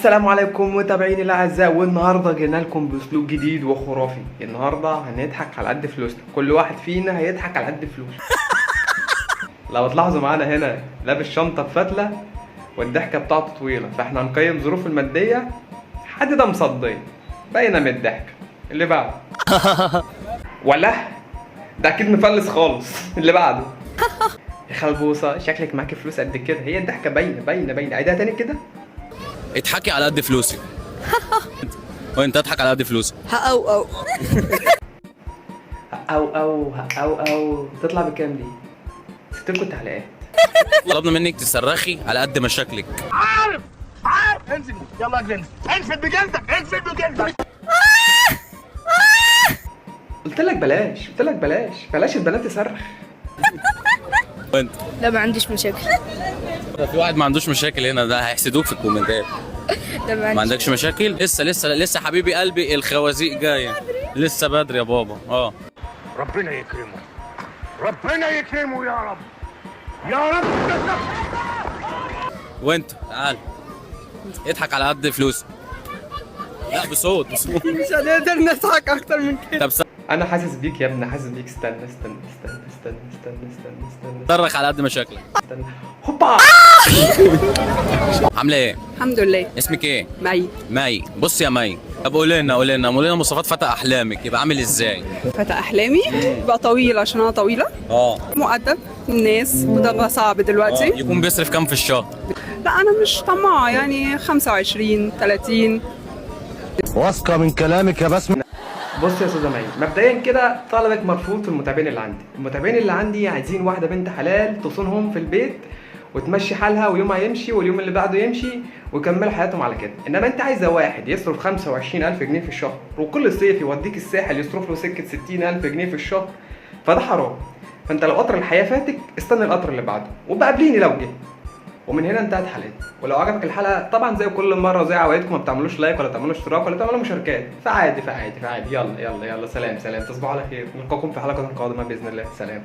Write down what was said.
السلام عليكم متابعيني الاعزاء، والنهارده جينا لكم باسلوب جديد وخرافي. النهارده هنضحك على قد فلوسنا، كل واحد فينا هيضحك على قد فلوسه. لو تلاحظوا معانا هنا لابس شنطه بفتله والضحكه بتاعته طويله، فاحنا هنقيم ظروفه الماديه. حد ده مصدي باينه من الضحكه. اللي بعده ولا ده اكيد مفلس خالص. اللي بعده يا خلبوصه شكلك معاكي فلوس قد كده. هي الضحكه باينه باينه باينه. عيدها تاني كده. اضحكي على قد فلوسي. وانت اضحك على قد فلوسي. او او تطلع بكام دي؟ سبت لكم التعليقات. طلبنا منك تصرخي على قد مشاكلك. عارف انزل يلا يا جلين، انزل بجلدك انزل بجلدك. قلت لك بلاش البنات تصرخ. وانت لا، ما عنديش مشاكل. في واحد ما عندوش مشاكل هنا، ده هيحسدوك في الكومنتات. لا، ما عندكش مشاكل. لسه حبيبي قلبي الخوازيق جايه. لسه بدري يا بابا. ربنا يكرمه، ربنا يكرمه يا رب يا رب. وانت تعال اضحك على قد فلوسك. لا بصوت. مش هنقدر نضحك اكتر من كده. طب انا حاسس بيك يا ابني، حاسس بيك. استنى صرخ على قد مشاكلك. هوبا. عامله ايه؟ الحمد لله. اسمك ايه؟ مي. بص يا مي، طب قولي لنا مواصفات فتى احلامك يبقى عامل ازاي؟ فتى احلامي يبقى طويل عشان انا طويله، مؤدب الناس، وده بقى صعب دلوقتي. يكون بيصرف كام في الشهر؟ لا انا مش طماعه، يعني 25 30. واثقه من كلامك يا بسمة. بص يا استاذه مي، مبدئيا كده طلبك مرفوض في المتابعين اللي عندي عايزين واحده بنت حلال تصونهم في البيت وتمشي حالها، ويومها يمشي واليوم اللي بعده يمشي ويكملوا حياتهم على كده. انما انت عايزه واحد يصرف 25,000 جنيه في الشهر، وكل صيف يوديك الساحل يصرف له سكه 60,000 جنيه في الشهر، فده حرام. فانت لو قطر الحياه فاتك استنى القطر اللي بعده وبقى قابليني لو جه. ومن هنا انتهت حلقتي. ولو عجبك الحلقه طبعا زي كل مره وزي عوايدكم ما بتعملوش لايك ولا تعملوا اشتراك ولا تعملوا مشاركات، فعادي. يلا سلام تصبحوا على خير. نلقاكم في حلقه قادمه باذن الله. سلام.